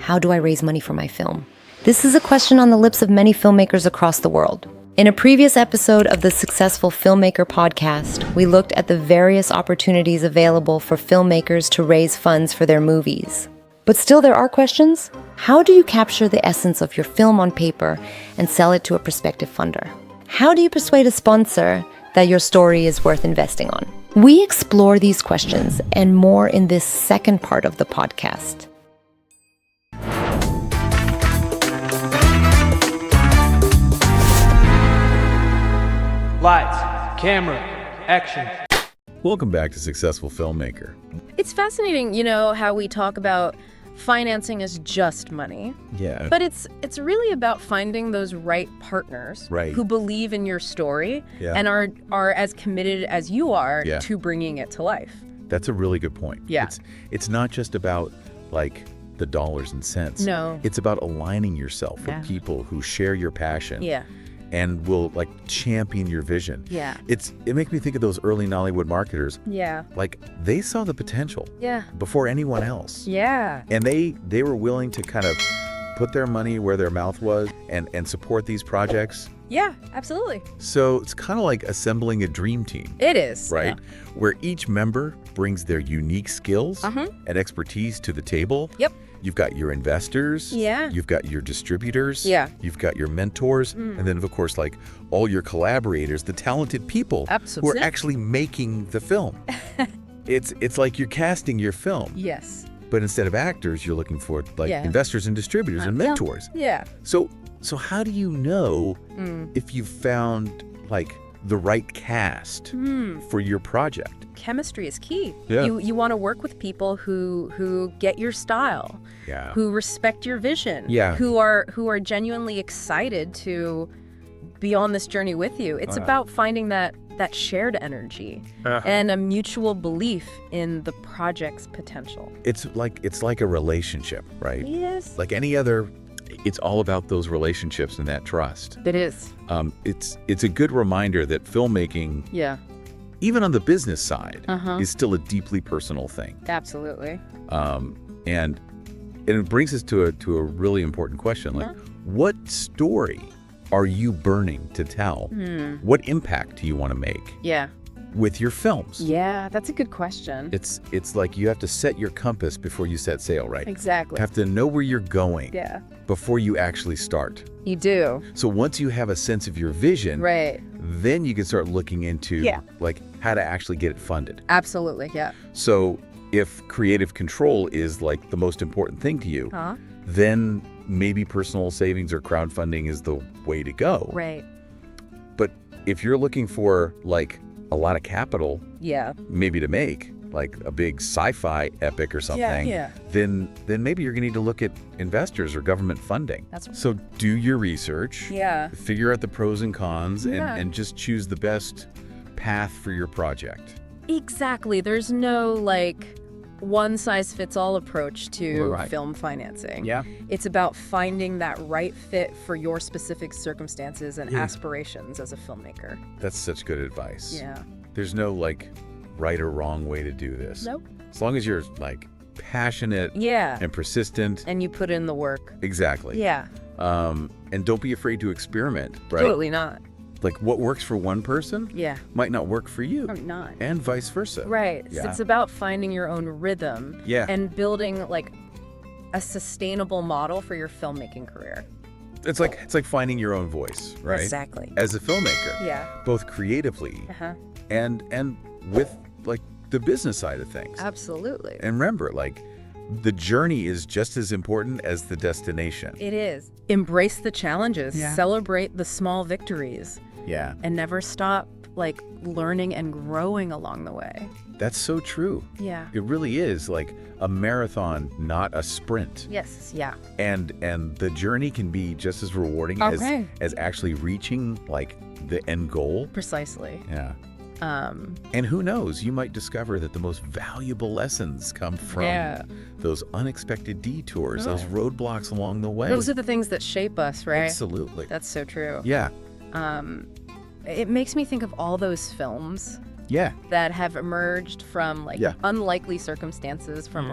how do I raise money for my film? This is a question on the lips of many filmmakers across the world. In a previous episode of the Successful Filmmaker podcast, we looked at the various opportunities available for filmmakers to raise funds for their movies. But still there are questions. How do you capture the essence of your film on paper and sell it to a prospective funder? How do you persuade a sponsor that your story is worth investing on? We explore these questions and more in this second part of the podcast. Lights, camera, action. Welcome back to Successful Filmmaker. It's fascinating, how we talk about financing as just money. Yeah. But it's really about finding those right partners who believe in your story and are as committed as you are to bringing it to life. That's a really good point. Yeah. It's not just about the dollars and cents. No. It's about aligning yourself with people who share your passion. Yeah. And will champion your vision. Yeah. It makes me think of those early Nollywood marketers. Yeah. They saw the potential. Yeah. Before anyone else. Yeah. And they were willing to kind of put their money where their mouth was and support these projects. Yeah, absolutely. So it's kind of like assembling a dream team. It is. Right? Yeah. Where each member brings their unique skills and expertise to the table. Yep. You've got your investors. Yeah. You've got your distributors. Yeah. You've got your mentors. And then, of course, all your collaborators, the talented people who are actually making the film. It's like you're casting your film. Yes. But instead of actors, you're looking for investors and distributors and mentors. Yeah. So how do you know if you've found the right cast for your project? Chemistry is key. Yeah. You want to work with people who get your style, who respect your vision, who are genuinely excited to be on this journey with you. It's about finding that shared energy and a mutual belief in the project's potential. It's like a relationship, right? Yes. Like any other, it's all about those relationships and that trust. It is. It's a good reminder that filmmaking, even on the business side, is still a deeply personal thing. Absolutely. And it brings us to a really important question. What story are you burning to tell? What impact do you want to make? Yeah. With your films? Yeah, that's a good question. It's like you have to set your compass before you set sail, right? Exactly. You have to know where you're going before you actually start. You do. So once you have a sense of your vision, then you can start looking into how to actually get it funded. Absolutely, yeah. So if creative control is the most important thing to you, then maybe personal savings or crowdfunding is the way to go. Right. But if you're looking for a lot of capital, maybe to make a big sci-fi epic or something, then maybe you're gonna need to look at investors or government funding. So do your research, figure out the pros and cons, and just choose the best path for your project. Exactly. There's no one-size-fits-all approach to film financing. Yeah. It's about finding that right fit for your specific circumstances and aspirations as a filmmaker. That's such good advice. Yeah. There's no right or wrong way to do this. Nope. As long as you're passionate and persistent. And you put in the work. Exactly. Yeah. And don't be afraid to experiment, right? Totally not. What works for one person might not work for you. Or not. And vice versa. Right. Yeah. It's about finding your own rhythm and building a sustainable model for your filmmaking career. It's like finding your own voice, right? Exactly. As a filmmaker. Yeah. Both creatively and with the business side of things. Absolutely. And remember, the journey is just as important as the destination. It is. Embrace the challenges. Celebrate the small victories. Yeah. And never stop learning and growing along the way. That's so true. Yeah. It really is a marathon, not a sprint. Yes. Yeah. And the journey can be just as rewarding as actually reaching the end goal. Precisely. Yeah. And who knows, you might discover that the most valuable lessons come from those unexpected detours, those roadblocks along the way. Those are the things that shape us, right? Absolutely. That's so true. Yeah. It makes me think of all those films that have emerged from unlikely circumstances, from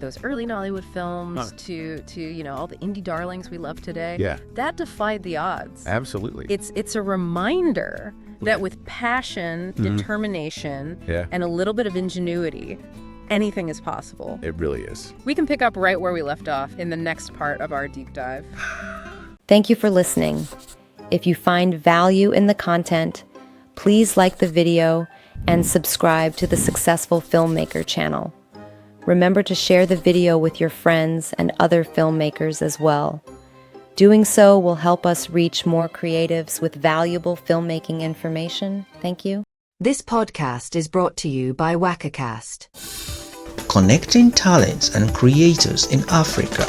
those early Nollywood films to all the indie darlings we love today. Yeah. That defied the odds. Absolutely. It's a reminder that with passion, determination, and a little bit of ingenuity, anything is possible. It really is. We can pick up right where we left off in the next part of our deep dive. Thank you for listening. If you find value in the content, please like the video and subscribe to the Successful Filmmaker channel. Remember to share the video with your friends and other filmmakers as well. Doing so will help us reach more creatives with valuable filmmaking information. Thank you. This podcast is brought to you by WakaCast. Connecting talents and creators in Africa.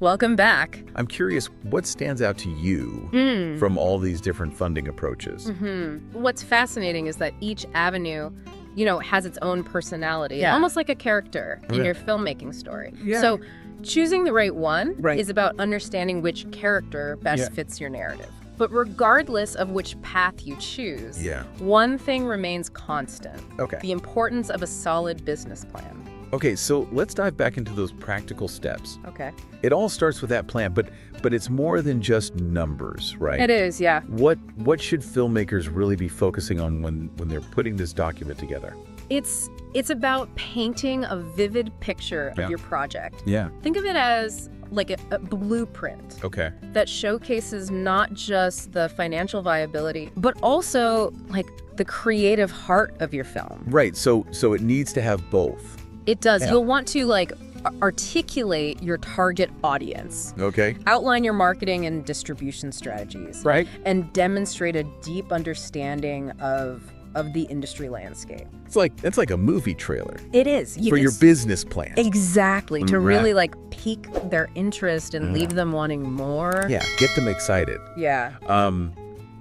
Welcome back. I'm curious, what stands out to you from all these different funding approaches? What's fascinating is that each avenue, has its own personality, almost like a character in your filmmaking story. Yeah. So choosing the right one is about understanding which character best fits your narrative. But regardless of which path you choose, one thing remains constant. Okay. The importance of a solid business plan. Okay, so let's dive back into those practical steps. Okay. It all starts with that plan, but it's more than just numbers, right? It is, yeah. What should filmmakers really be focusing on when they're putting this document together? It's about painting a vivid picture of your project. Yeah. Think of it as like a blueprint. Okay. That showcases not just the financial viability, but also like the creative heart of your film. Right. So it needs to have both. It does. Yeah. You'll want to articulate your target audience. Okay. Outline your marketing and distribution strategies. Right. And demonstrate a deep understanding of the industry landscape. It's like a movie trailer. It is. For your business plan. Exactly. To really pique their interest and leave them wanting more. Yeah, get them excited. Yeah.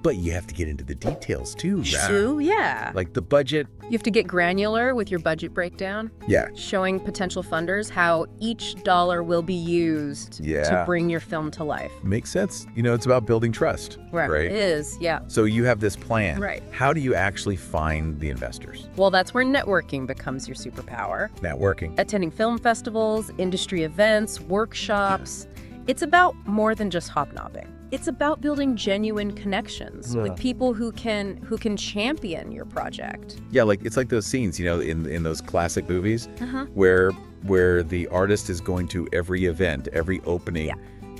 But you have to get into the details too. True, yeah. Like the budget. You have to get granular with your budget breakdown. Yeah. Showing potential funders how each dollar will be used to bring your film to life. Makes sense. It's about building trust. Right. It is, yeah. So you have this plan. Right. How do you actually find the investors? Well, that's where networking becomes your superpower. Networking. Attending film festivals, industry events, workshops. It's about more than just hobnobbing. It's about building genuine connections with people who can champion your project. Yeah, it's like those scenes, in those classic movies where the artist is going to every event, every opening,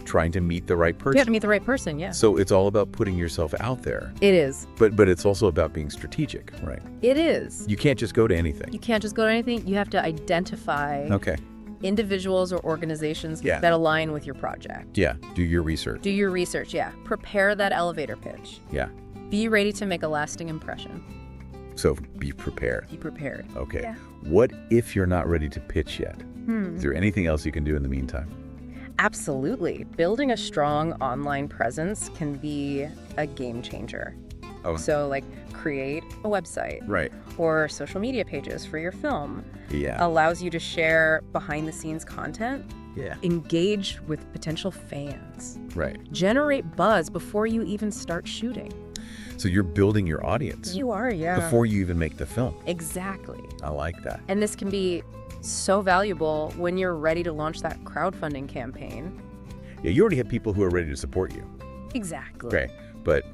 trying to meet the right person. You have to meet the right person, yeah. So it's all about putting yourself out there. It is. But it's also about being strategic, right? It is. You can't just go to anything. You can't just go to anything. You have to identify individuals or organizations that align with your project. Yeah, do your research. Yeah. Prepare that elevator pitch. Yeah. Be ready to make a lasting impression. So be prepared. Be prepared. Okay. Yeah. What if you're not ready to pitch yet? Is there anything else you can do in the meantime? Absolutely. Building a strong online presence can be a game changer. Oh. So create a website. Right. Or social media pages for your film. Yeah. Allows you to share behind the scenes content. Yeah. Engage with potential fans. Right. Generate buzz before you even start shooting. So you're building your audience. You are, yeah. Before you even make the film. Exactly. I like that. And this can be so valuable when you're ready to launch that crowdfunding campaign. Yeah, you already have people who are ready to support you. Exactly. Okay. But,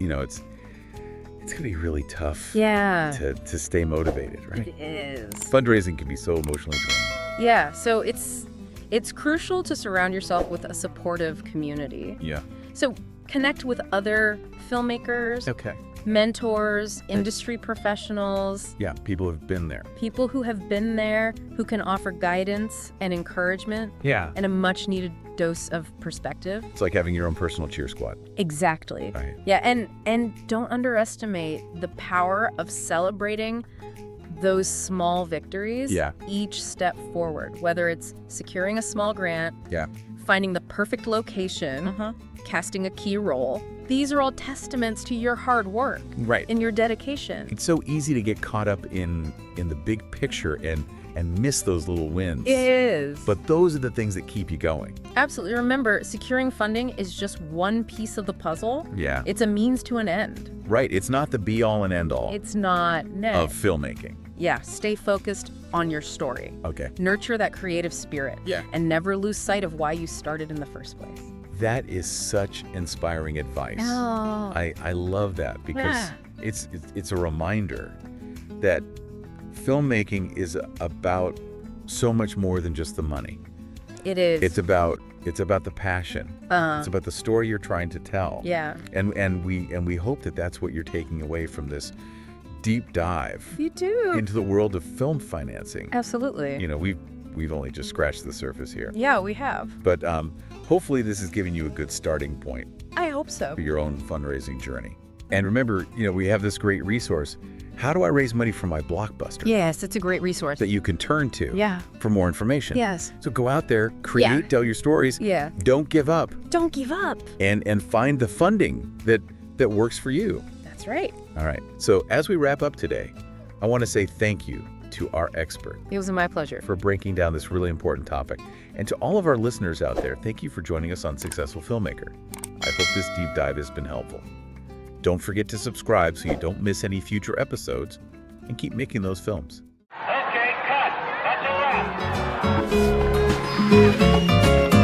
it's going to be really tough to stay motivated, right? It is. Fundraising can be so emotionally draining. Yeah, so it's crucial to surround yourself with a supportive community. Yeah. So connect with other filmmakers, mentors, industry professionals. Yeah, people who've been there. People who have been there, who can offer guidance and encouragement. Yeah. And a much needed dose of perspective. It's like having your own personal cheer squad. Exactly. Right. Yeah, and don't underestimate the power of celebrating those small victories each step forward, whether it's securing a small grant, finding the perfect location, casting a key role, These are all testaments to your hard work. Right. And your dedication. It's so easy to get caught up in the big picture and miss those little wins. It is. But those are the things that keep you going. Absolutely. Remember, securing funding is just one piece of the puzzle. Yeah. It's a means to an end. Right. It's not the be-all and end-all. It's not. No. Of filmmaking. Yeah. Stay focused on your story. Okay. Nurture that creative spirit. Yeah. And never lose sight of why you started in the first place. That is such inspiring advice. Oh. I love that because it's a reminder that filmmaking is about so much more than just the money. It is. It's about the passion. It's about the story you're trying to tell. Yeah. And we hope that that's what you're taking away from this deep dive You do. into the world of film financing. Absolutely. You know, we've only just scratched the surface here. Yeah, we have. But hopefully this has given you a good starting point I hope so. for your own fundraising journey. And remember, we have this great resource. How do I raise money for my blockbuster? Yes, it's a great resource. That you can turn to Yeah. for more information. Yes. So go out there, create, Yeah. tell your stories. Yeah. Don't give up. Don't give up. And find the funding that works for you. That's right. All right. So as we wrap up today, I want to say thank you to our expert It was my pleasure. for breaking down this really important topic. And to all of our listeners out there, thank you for joining us on Successful Filmmaker. I hope this deep dive has been helpful. Don't forget to subscribe so you don't miss any future episodes, and keep making those films. Okay, cut. That's a wrap.